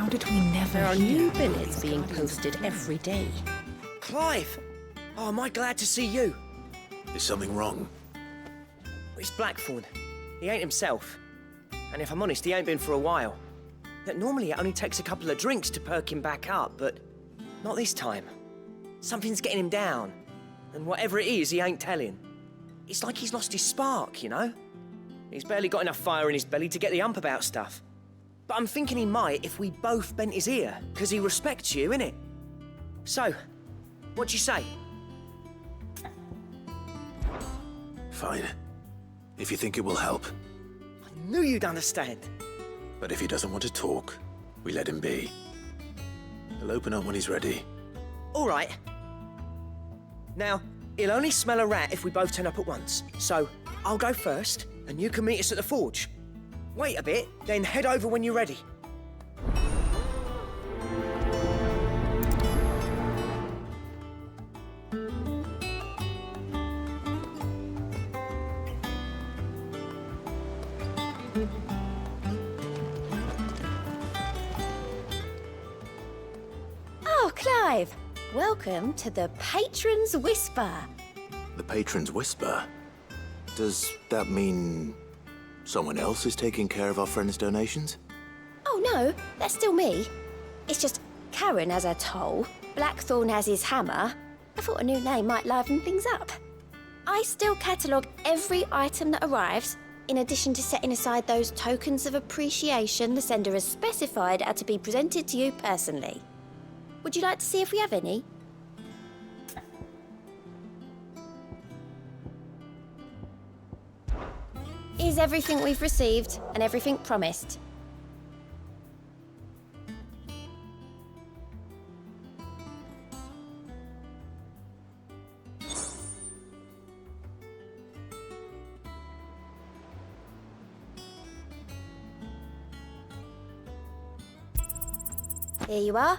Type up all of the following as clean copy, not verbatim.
How did we never There are hear? new billets being posted every day. Clive! Oh, am I glad to see you? Is something wrong? It's Blackthorn. He ain't himself. And if I'm honest, he ain't been for a while. That normally it only takes a couple of drinks to perk him back up, but not this time. Something's getting him down. And whatever it is, he ain't telling. It's like he's lost his spark, you know? He's barely got enough fire in his belly to get the ump about stuff. But I'm thinking he might if we both bent his ear, because he respects you, innit? So, what you say? Fine. If you think it will help. I knew you'd understand. But if he doesn't want to talk, we let him be. He'll open up when he's ready. All right. Now, he'll only smell a rat if we both turn up at once. So, I'll go first, and you can meet us at the forge. Wait a bit, then head over when you're ready. Oh, Clive! Welcome to the Patron's Whisper. The Patron's Whisper? Does that mean someone else is taking care of our friend's donations? Oh no, that's still me. It's just Karen has her toll, Blackthorn has his hammer. I thought a new name might liven things up. I still catalogue every item that arrives, in addition to setting aside those tokens of appreciation the sender has specified are to be presented to you personally. Would you like to see if we have any? Here's everything we've received and everything promised. Here you are.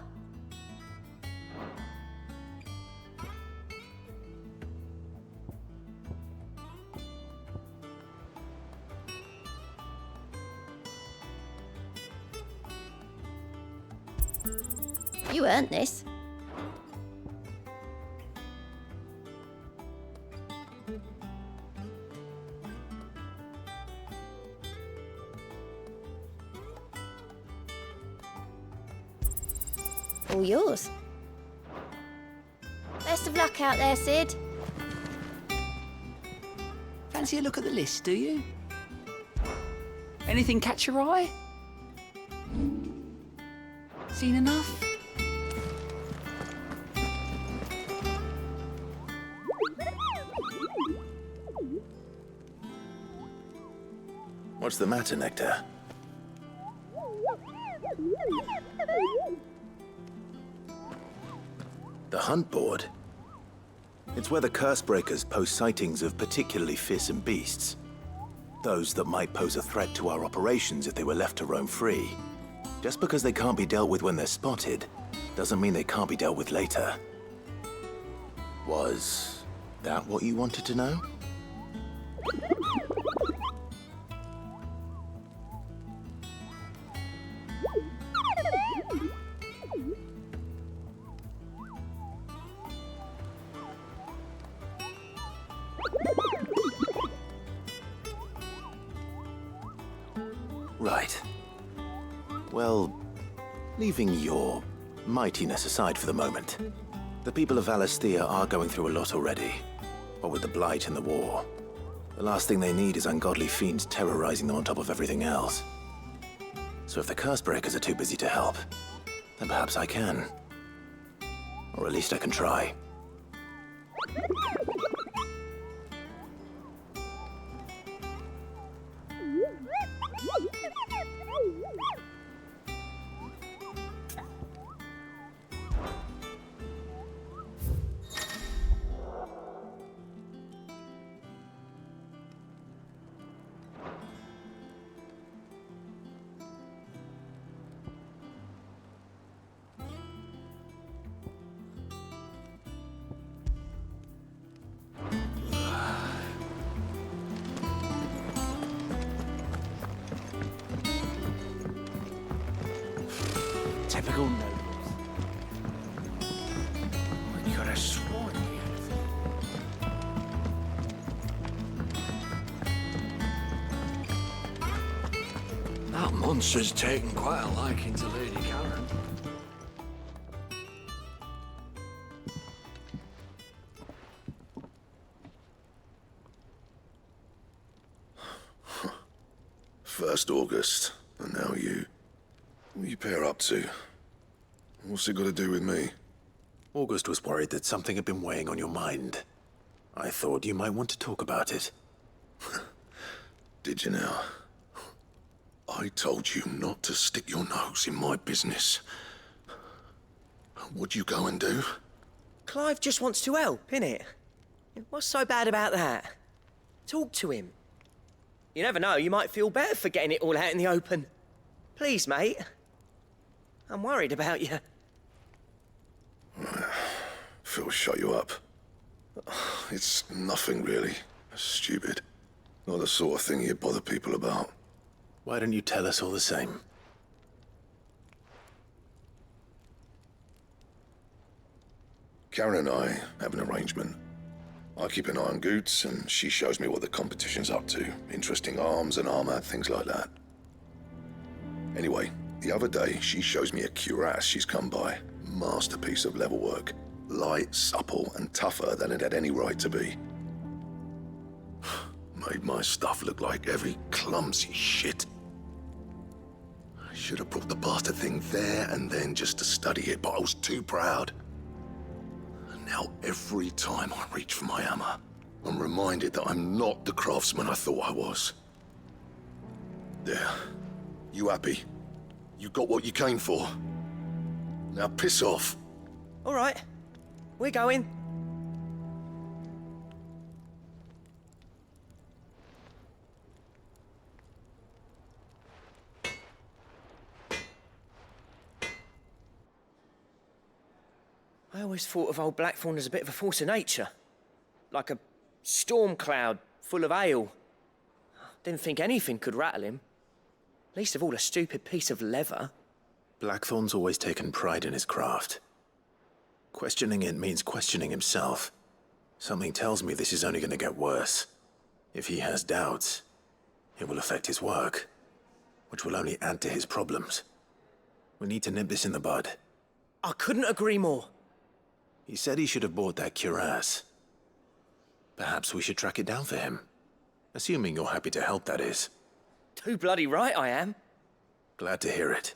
You earned this. All yours. Best of luck out there, Sid. Fancy a look at the list, do you? Anything catch your eye? Seen enough? What's the matter, Nectar? The hunt board? It's where the curse breakers post sightings of particularly fearsome beasts. Those that might pose a threat to our operations if they were left to roam free. Just because they can't be dealt with when they're spotted, doesn't mean they can't be dealt with later. Was that what you wanted to know? Right. Well, leaving your mightiness aside for the moment, the people of Valisthea are going through a lot already. What with the Blight and the war. The last thing they need is ungodly fiends terrorizing them on top of everything else. So if the curse breakers are too busy to help, then perhaps I can. Or at least I can try. typical nobles. I could have sworn he had... That monster's taken quite a liking to Lady Karen. First August, and now you. What are you pair up to? What's it got to do with me? August was worried that something had been weighing on your mind. I thought you might want to talk about it. Did you now? I told you not to stick your nose in my business. What'd you go and do? Clive just wants to help, innit? What's so bad about that? Talk to him. You never know, you might feel better for getting it all out in the open. Please, mate. I'm worried about you. Phil shut you up. It's nothing really. Stupid. Not the sort of thing you bother people about. Why don't you tell us all the same? Karen and I have an arrangement. I keep an eye on Goots, and she shows me what the competition's up to. Interesting arms and armor, things like that. Anyway, the other day, she shows me a cuirass she's come by. Masterpiece of level work. Light, supple, and tougher than it had any right to be. Made my stuff look like every clumsy shit. I should have brought the bastard thing there and then just to study it, but I was too proud. Now, every time I reach for my hammer, I'm reminded that I'm not the craftsman I thought I was. There. You happy? You got what you came for. Now piss off. All right, we're going. I always thought of old Blackthorn as a bit of a force of nature. Like a storm cloud full of ale. Didn't think anything could rattle him. Least of all a stupid piece of leather. Blackthorn's always taken pride in his craft. Questioning it means questioning himself. Something tells me this is only going to get worse. If he has doubts, it will affect his work, which will only add to his problems. We need to nip this in the bud. I couldn't agree more. He said he should have bought that cuirass. Perhaps we should track it down for him. Assuming you're happy to help, that is. Too bloody right I am. Glad to hear it.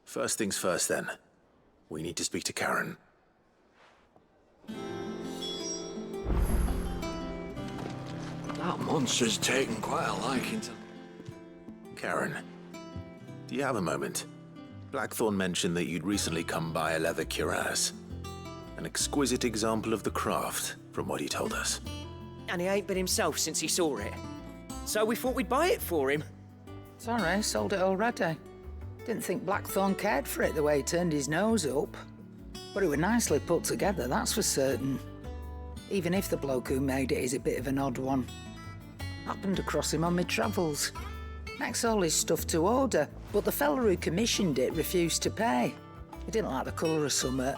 First things first, then. We need to speak to Karen. That monster's taken quite a liking to... Karen, do you have a moment? Blackthorn mentioned that you'd recently come by a leather cuirass. An exquisite example of the craft, from what he told us. And he ain't been himself since he saw it. So we thought we'd buy it for him. Sorry, sold it already. Didn't think Blackthorn cared for it the way he turned his nose up. But it was nicely put together, that's for certain. Even if the bloke who made it is a bit of an odd one. Happened across him on my travels. Makes all his stuff to order, but the fella who commissioned it refused to pay. He didn't like the colour of summit.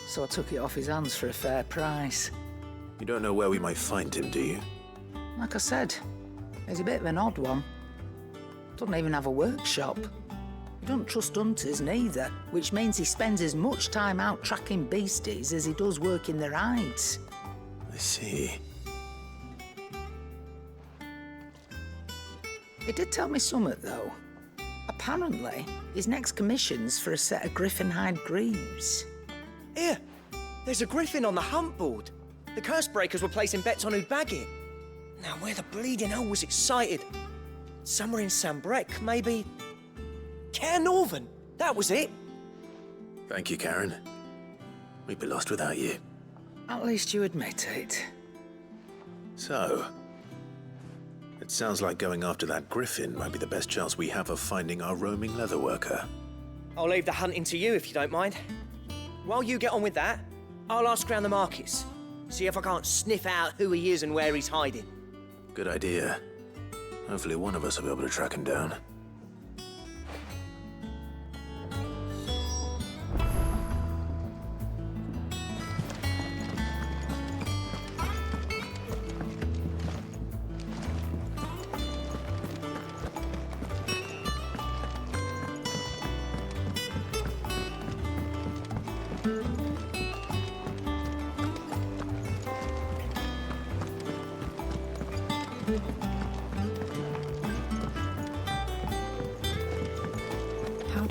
So I took it off his hands for a fair price. You don't know where we might find him, do you? Like I said, he's a bit of an odd one. Doesn't even have a workshop. He doesn't trust hunters neither, which means he spends as much time out tracking beasties as he does working their hides. I see. He did tell me something, though. Apparently, his next commission's for a set of griffin hide greaves. Here, there's a griffin on the hunt board. The curse breakers were placing bets on who'd bag it. Now, where the bleeding hell was excited? Somewhere in Sambrec, maybe... Cairnorthern, that was it. Thank you, Karen. We'd be lost without you. At least you admit it. So, it sounds like going after that griffin might be the best chance we have of finding our roaming leatherworker. I'll leave the hunting to you if you don't mind. While you get on with that, I'll ask around the markets. See if I can't sniff out who he is and where he's hiding. Good idea. Hopefully one of us will be able to track him down.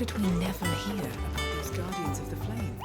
did we never hear about these Guardians of the Flame?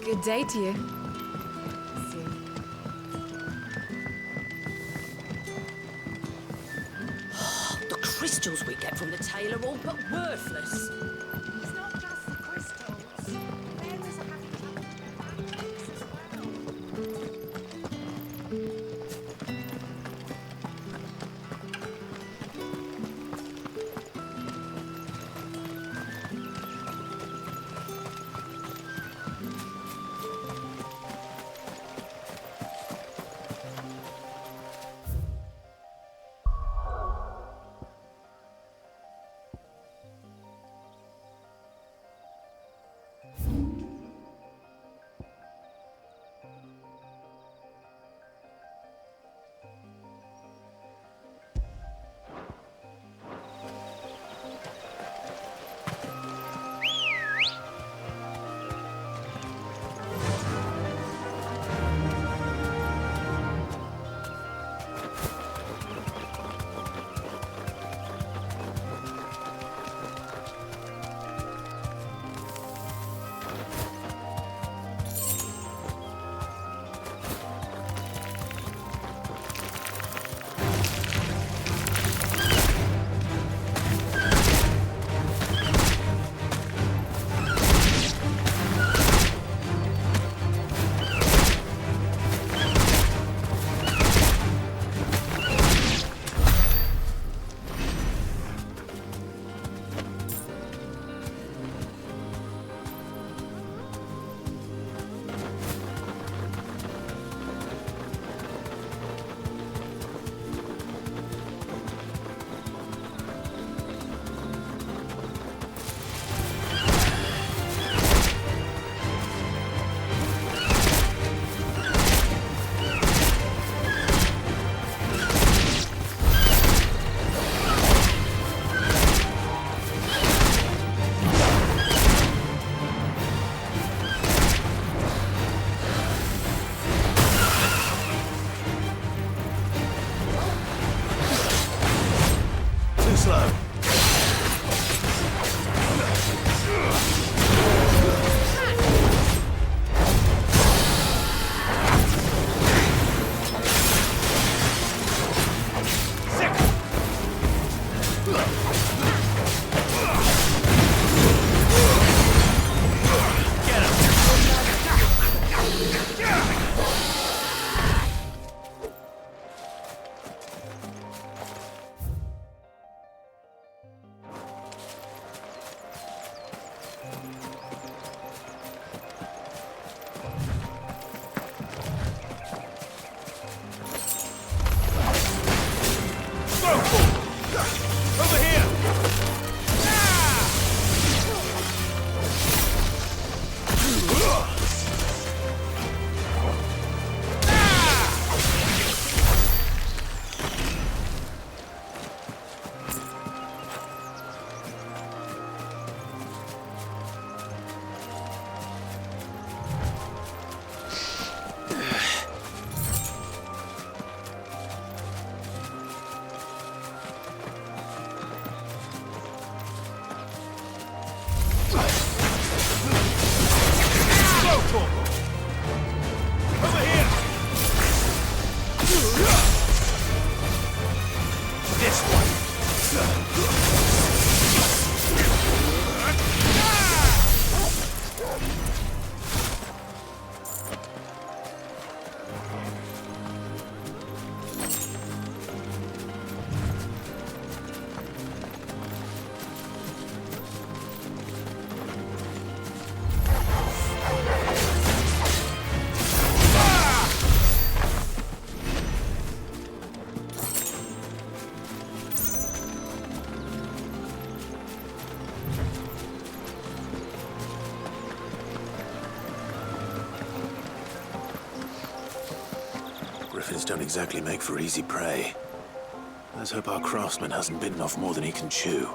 Good day to you. The crystals we get from the tail are all but worthless. It's not just the crystals. Fairies are having trouble with their magics as well. griffins don't exactly make for easy prey. Let's hope our craftsman hasn't bitten off more than he can chew.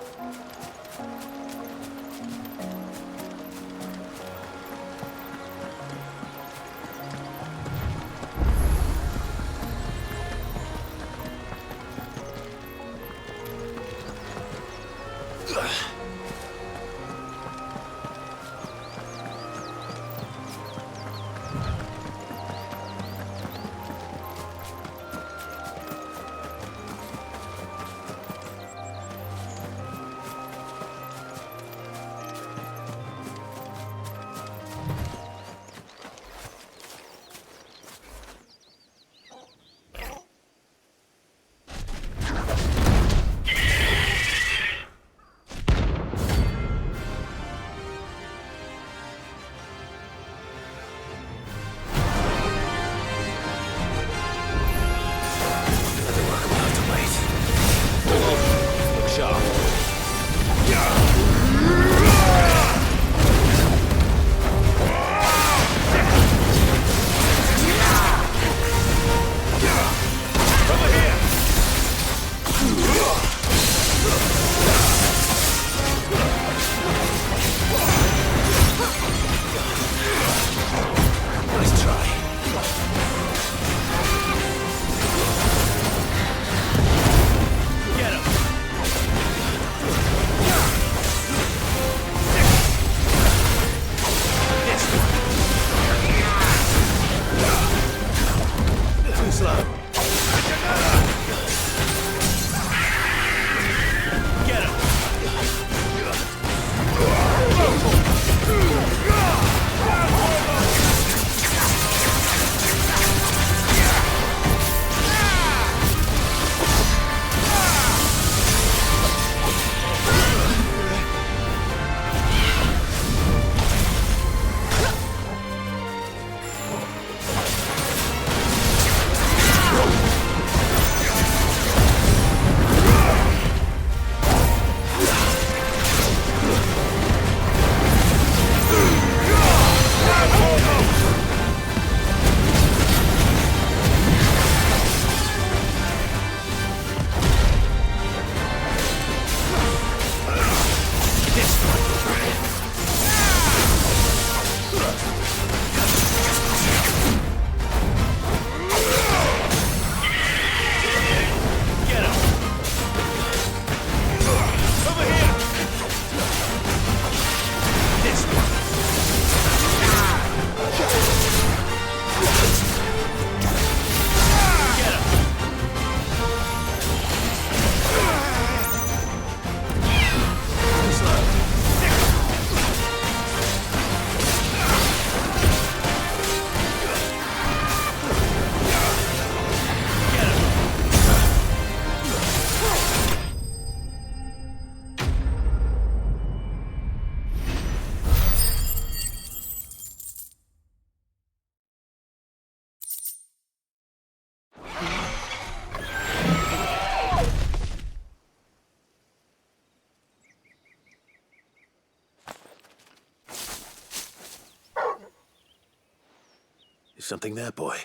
Is something there, boy?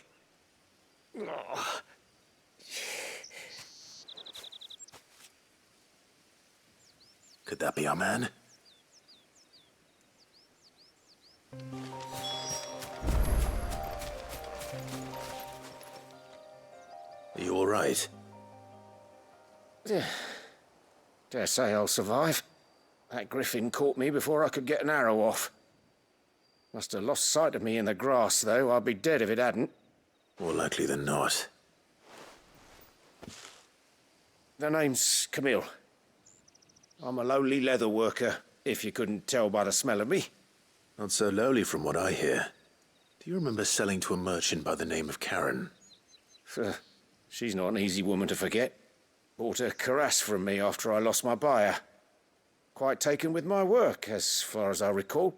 Could that be our man? Are you all right? Dare say I'll survive. That griffin caught me before I could get an arrow off. Must have lost sight of me in the grass, though. I'd be dead if it hadn't. More likely than not. The name's Camille. I'm a lowly leather worker, if you couldn't tell by the smell of me. Not so lowly from what I hear. Do you remember selling to a merchant by the name of Karen? She's not an easy woman to forget. Bought a cuirass from me after I lost my buyer. Quite taken with my work, as far as I recall.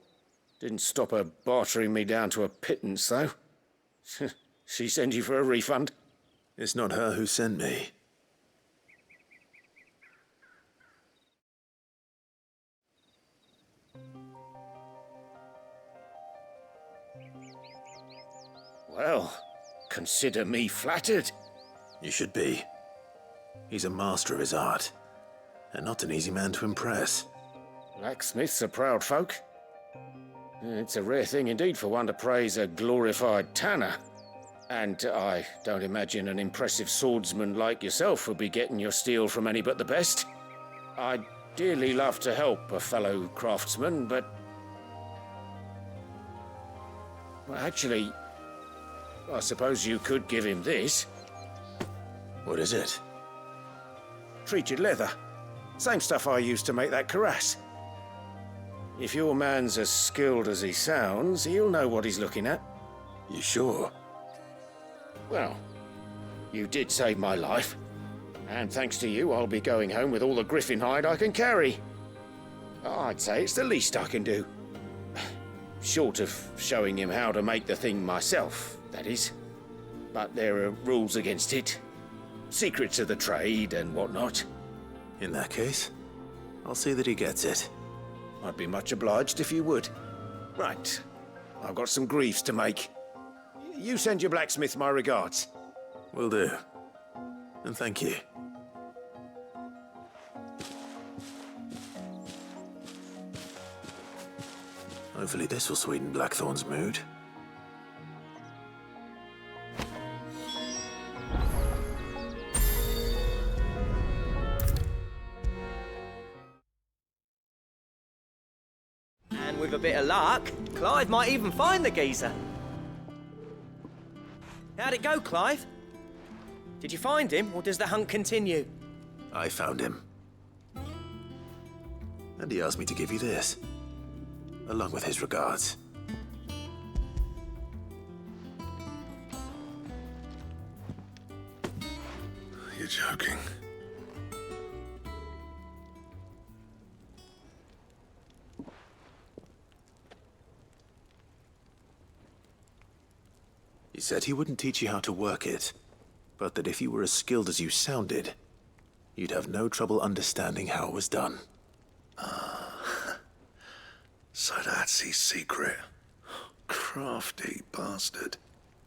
Didn't stop her bartering me down to a pittance, though. She sent you for a refund? It's not her who sent me. Well, consider me flattered. You should be. He's a master of his art, and not an easy man to impress. Blacksmiths are proud folk. It's a rare thing indeed for one to praise a glorified tanner. And I don't imagine an impressive swordsman like yourself would be getting your steel from any but the best. I'd dearly love to help a fellow craftsman, but... Well, actually, I suppose you could give him this. What is it? Treated leather. Same stuff I used to make that cuirass. If your man's as skilled as he sounds, he'll know what he's looking at. You sure? Well, you did save my life. And thanks to you, I'll be going home with all the griffin hide I can carry. I'd say it's the least I can do. Short of showing him how to make the thing myself, that is. But there are rules against it. Secrets of the trade and whatnot. In that case, I'll see that he gets it. I'd be much obliged if you would. Right. I've got some greaves to make. You send your blacksmith my regards. Will do. And thank you. Hopefully this will sweeten Blackthorn's mood. And with a bit of luck, Clive might even find the geezer. How'd it go, Clive? Did you find him, or does the hunt continue? I found him. And he asked me to give you this, along with his regards. You're joking. He said he wouldn't teach you how to work it, but that if you were as skilled as you sounded, you'd have no trouble understanding how it was done. So that's his secret. Crafty bastard.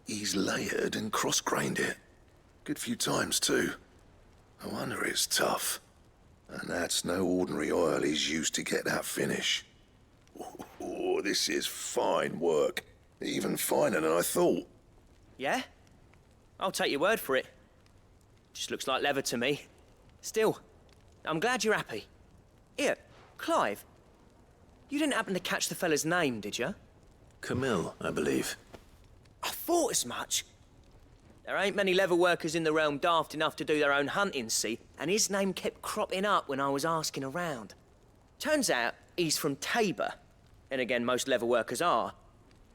He's layered and cross-grained it. Good few times, too. No wonder it's tough. And that's no ordinary oil he's used to get that finish. Oh, this is fine work. Even finer than I thought. Yeah? I'll take your word for it. Just looks like leather to me. Still, I'm glad you're happy. Here, Clive. You didn't happen to catch the fella's name, did you? Camille, I believe. I thought as much. There ain't many leather workers in the realm daft enough to do their own hunting, see? And his name kept cropping up when I was asking around. Turns out he's from Tabor. And again, most leather workers are.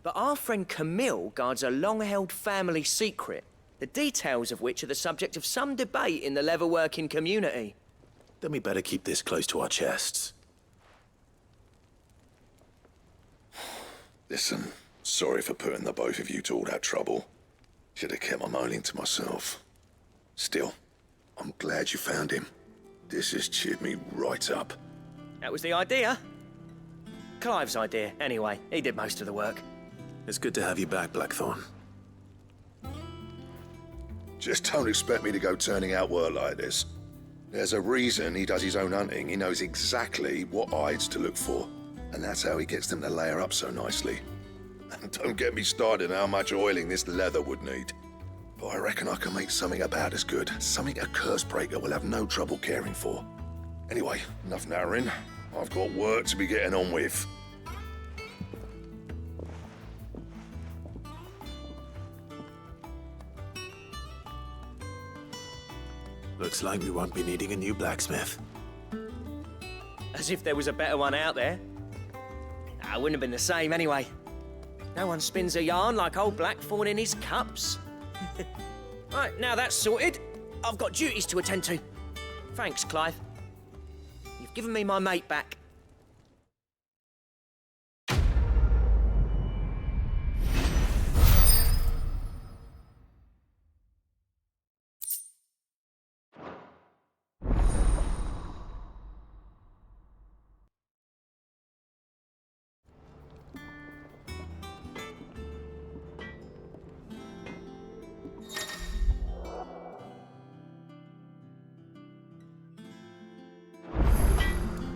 But our friend Camille guards a long-held family secret, the details of which are the subject of some debate in the leather-working community. Then we better keep this close to our chests. Listen, sorry for putting the both of you to all that trouble. Should have kept my moaning to myself. Still, I'm glad you found him. This has cheered me right up. That was the idea. Clive's idea, anyway. He did most of the work. It's good to have you back, Blackthorn. Just don't expect me to go turning out work like this. There's a reason he does his own hunting. He knows exactly what hides to look for. And that's how he gets them to layer up so nicely. And don't get me started on how much oiling this leather would need. But I reckon I can make something about as good. Something a curse breaker will have no trouble caring for. Anyway, enough narrowing. I've got work to be getting on with. Looks like we won't be needing a new blacksmith. As if there was a better one out there. It wouldn't have been the same anyway. No one spins a yarn like old Blackthorn in his cups. Right, now that's sorted, I've got duties to attend to. Thanks, Clive. You've given me my mate back.